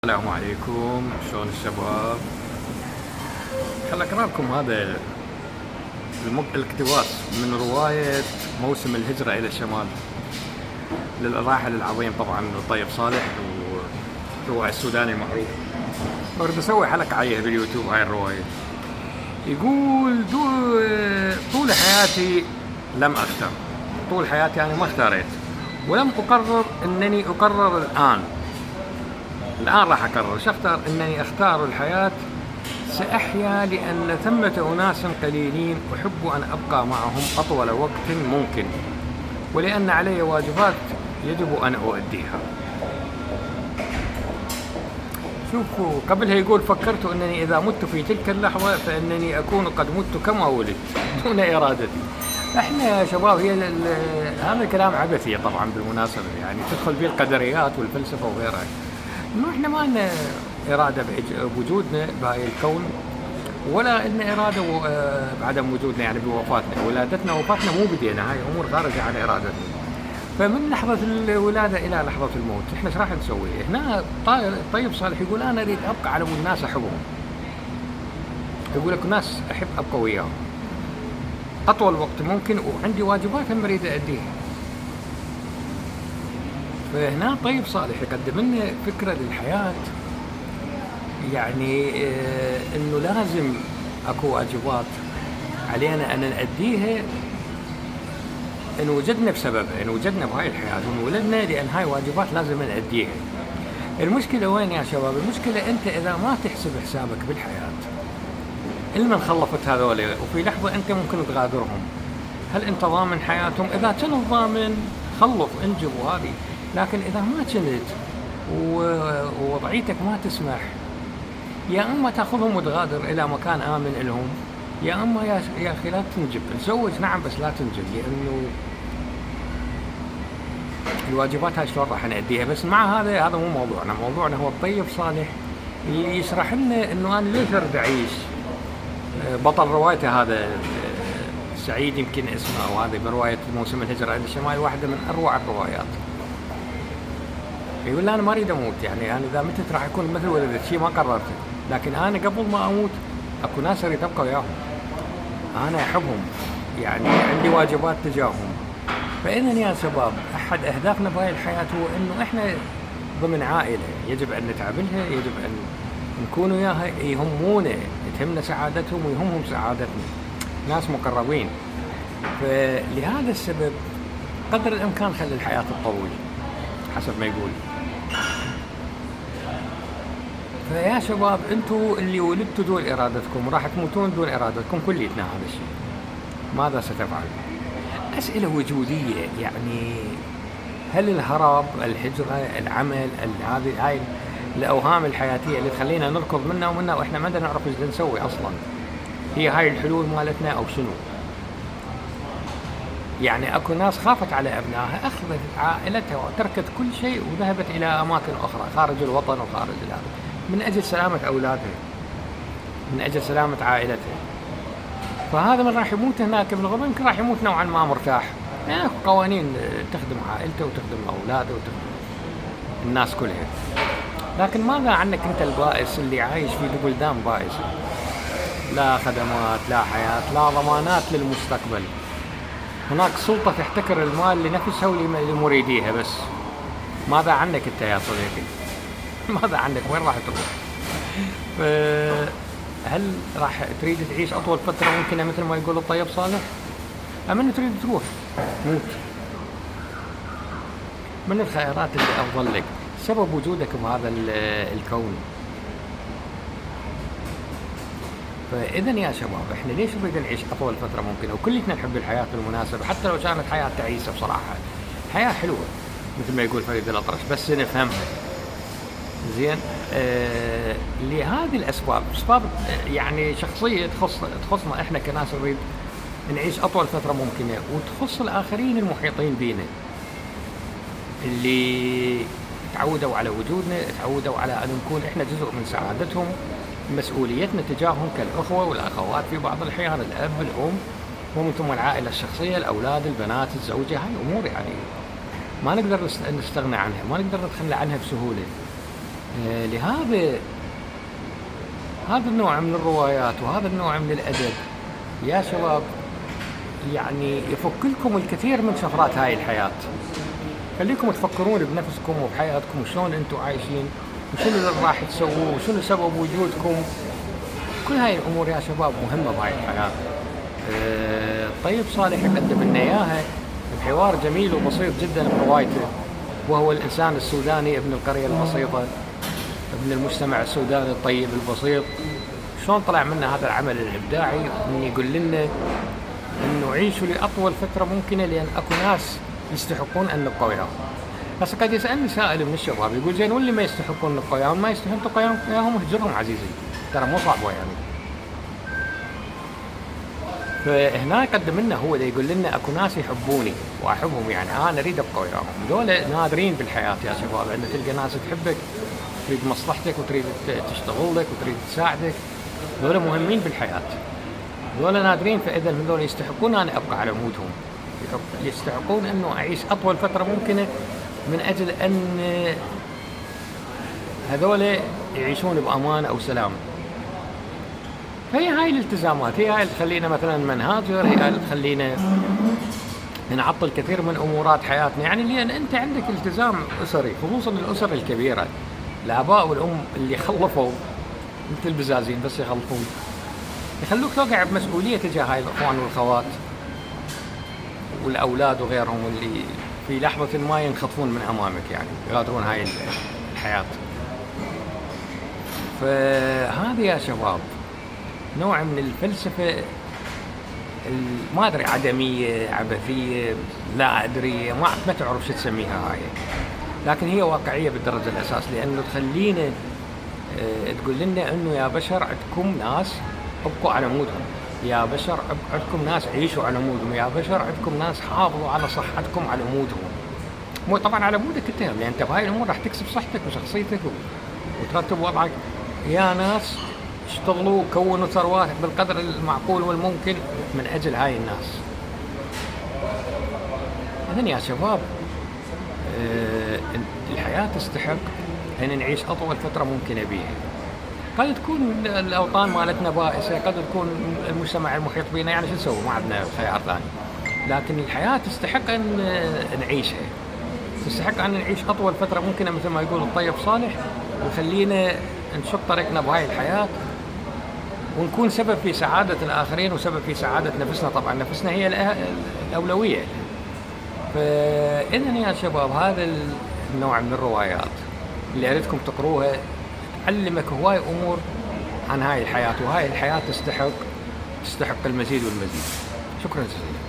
السلام عليكم، شلون الشباب؟ خل اقرا لكم هذا الاقتباس من رواية موسم الهجرة إلى الشمال للراحل العظيم طبعا طيب صالح، والروائي السوداني المعروف. برد اسوي حلقة عليها باليوتيوب هاي الرواية. يقول طول حياتي لم اختر، طول حياتي انا ما اختاريت، ولم اقرر انني اقرر الآن راح أقرر اختار أنني أختار الحياة. سأحيا لأن ثمة أناس قليلين أحب أن أبقى معهم أطول وقت ممكن، ولأن علي واجبات يجب أن أؤديها. شوفوا قبلها يقول فكرت أنني إذا مت في تلك اللحظة فإنني أكون قد مت كما ولدت دون إرادتي. احنا يا شباب هذا كلام عبثي طبعا بالمناسبة، يعني تدخل فيه القدريات والفلسفة وغيرها، انه احنا ما لنا اراده بوجودنا بهاي الكون، ولا ان اراده بعدم وجودنا، يعني بوفاتنا. ولادتنا ووفاتنا مو بدينا، هاي امور خارجه عن ارادتنا. فمن لحظه الولاده الى لحظه الموت احنا ايش راح نسوي؟ هنا طيب صالح يقول انا اريد ابقى على الناس احبهم، يقول لك ناس احب ابقى وياهم اطول وقت ممكن، وعندي واجبات هم اريد اديها. فهنا طيب صالح يقدم لنا فكرة للحياة، يعني انه لازم اكو واجبات علينا ان نأديها، ان وجدنا بسببها، ان وجدنا بهاي الحياة ونولدنا لان هاي واجبات لازم نأديها. المشكلة وين يا شباب؟ المشكلة انت اذا ما تحسب حسابك بالحياة، المن خلفت هذول وفي لحظة انت ممكن تغادرهم، هل انت ضامن حياتهم؟ اذا كنت ضامن خلص انجب وهذه، لكن إذا ما كنت ووضعيتك ما تسمح، يا أما تأخذهم وتغادر إلى مكان آمن لهم، يا أما يا أخي لا تنجب. تزوج نعم بس لا تنجب، لأنه الواجبات هاي شلون راح نأديها. بس مع هذا مو موضوعنا، موضوعنا هو الطيب صالح يشرح لنا إنه أنا ليش أريد أعيش. بطل روايته هذا سعيد يمكن اسمه، وهذا برواية موسم الهجرة إلى الشمال، واحدة من أروع الروايات. يقول أنا ما أريد أموت، يعني أنا إذا متت راح أكون مثل ولدت، شيء ما قررته، لكن أنا قبل ما أموت أكو ناس أريد أبقى وياهم، أنا أحبهم، يعني عندي واجبات تجاههم. فإذن يا شباب أحد أهدافنا بهاي الحياة هو إنه إحنا ضمن عائلة يجب أن نتعب لها، يجب أن نكون وياها، يهمونا، تهمنا سعادتهم ويهمهم سعادتنا، ناس مقربين. فلهذا السبب قدر الإمكان خلي الحياة تطول حسب ما يقول. فيا شباب انتوا اللي ولدتوا دون ارادتكم راح تموتون دون ارادتكم كليتنا، هذا الشيء ماذا ستفعل؟ اسئله وجوديه، يعني هل الهرب، الهجره، العمل، هاي الاوهام الحياتيه اللي تخلينا نركض منها واحنا ما نعرف ايش نسوي اصلا، هي هاي الحلول مالتنا او شنو؟ يعني اكو ناس خافت على ابنائها، اخذت عائلتها وتركت كل شيء وذهبت الى اماكن اخرى خارج الوطن وخارج هذا، من اجل سلامة اولادها، من اجل سلامة عائلتها. فهذا من راح يموت هناك بالغربة يمكن راح يموت نوعا ما مرتاح، يعني قوانين تخدم عائلته وتخدم اولاده وتخدم الناس كلها. لكن ماذا عنك انت البائس اللي عايش في بلدان بائسة، لا خدمات، لا حياة، لا ضمانات للمستقبل، هناك سلطة تحتكر المال لنفسها ولمريديها بس. ماذا عنك انت يا صديقي؟ ماذا عنك؟ وين راح تروح؟ هل راح تريد تعيش اطول فترة ممكنة مثل ما يقول الطيب صالح؟ ام انه تريد تروح موت؟ من الخيارات اللي افضل لك سبب وجودك بهذا الكون؟ فإذا يا شباب احنا ليش نريد نعيش أطول فترة ممكنة؟ وكلنا نحب الحياة بالمناسبة، حتى لو كانت حياة تعيسة بصراحة، حياة حلوة مثل ما يقول فريد الأطرش، بس نفهمها زين. لهذه الأسباب، أسباب يعني شخصية تخصنا احنا كناس نريد نعيش أطول فترة ممكنة، وتخص الآخرين المحيطين بينا اللي تعودوا على وجودنا، تعودوا على أن نكون احنا جزء من سعادتهم، مسؤوليتنا تجاههم كالأخوة والأخوات في بعض الأحيان، الأب، الأم، ومن ثم العائلة الشخصية، الأولاد، البنات، الزوجة. هاي أمور يعني ما نقدر نستغنى عنها، ما نقدر نتخلى عنها بسهولة. لهذا هذا النوع من الروايات وهذا النوع من الأدب يا شباب يعني يفك لكم الكثير من شفرات هاي الحياة. خليكم تفكرون بنفسكم وبحياتكم وشلون انتم عايشين وشنو اللي راح تسووه وشنو سبب وجودكم. كل هاي الامور يا شباب مهمة بهاي الحياة. طيب صالح قدم لنا اياها بحوار جميل وبسيط جدا بروايته، وهو الانسان السوداني ابن القرية البسيطة، ابن المجتمع السوداني الطيب البسيط. شلون طلع منا هذا العمل الابداعي من يقول لنا انه عيشوا لاطول فترة ممكنة لان اكو ناس يستحقون ان نبقى وياهم. بس قد يسالني سائل من الشباب يقول زين واللي ما يستحقون نبقى وياهم، ما يستحقون تبقى وياهم اهجرهم عزيزي، ترى مو صعب يعني. فهنا يقدم لنا هو اللي يقول لنا اكو ناس يحبوني واحبهم، يعني انا اريد ابقى وياهم. دول نادرين بالحياه يا شباب، ان تلقى ناس تحبك تريد مصلحتك وتريد تشتغل لك وتريد تساعدك. دول مهمين بالحياه، دول نادرين. فاذا من دول يستحقون ان ابقى على مودهم، يستحقون انه اعيش اطول فتره ممكنه من اجل ان هذول يعيشون بامان او سلام. فهي هاي الالتزامات، هي هاي اللي تخلينا مثلا ما نهاجر، هي هاي اللي تخلينا نعطل كثير من امورات حياتنا. يعني لان انت عندك التزام اسري، خصوصا الاسر الكبيره، الاباء والام اللي خلفوا مثل البزازين بس يخلفون، يخلوك توقع بمسؤوليه تجاه هاي الاخوان والخوات والاولاد وغيرهم اللي في لحظه ما ينخطفون من امامك، يعني يغادرون هاي الحياه. فهذه يا شباب نوع من الفلسفه ما ادري، عدميه، عبثيه، لا ادري، ما تعرف شو تسميها هاي، لكن هي واقعيه بالدرجه الاساس، لانه تخلينا تقول لنا انه يا بشر عندكم ناس ابقوا على مودهم، يا بشر عندكم ناس عيشوا على مودهم، يا بشر عندكم ناس حافظوا على صحتكم على مودهم. مو طبعا على مودك انت، لان انت بهاي الامور راح تكسب صحتك وشخصيتك وترتب وضعك. يا ناس اشتغلوا كونوا ثروات بالقدر المعقول والممكن من اجل هاي الناس. اذن يا شباب الحياة تستحق ان نعيش اطول فترة ممكنة بيها. قد تكون الاوطان مالتنا بائسة، قد تكون المجتمع المحيط بنا، يعني شو نسوي، ما عندنا خيار ثاني، لكن الحياة تستحق ان نعيشها، تستحق ان نعيش اطول فترة ممكنة مثل ما يقول الطيب صالح، وخلينا نشق طريقنا بهاي الحياة ونكون سبب في سعادة الآخرين وسبب في سعادة نفسنا. طبعا نفسنا هي الأولوية. فإذن يا شباب هذا النوع من الروايات اللي أريدكم تقروها تعلمك هواي أمور عن هاي الحياة، وهاي الحياة تستحق المزيد والمزيد. شكرا جزيلا.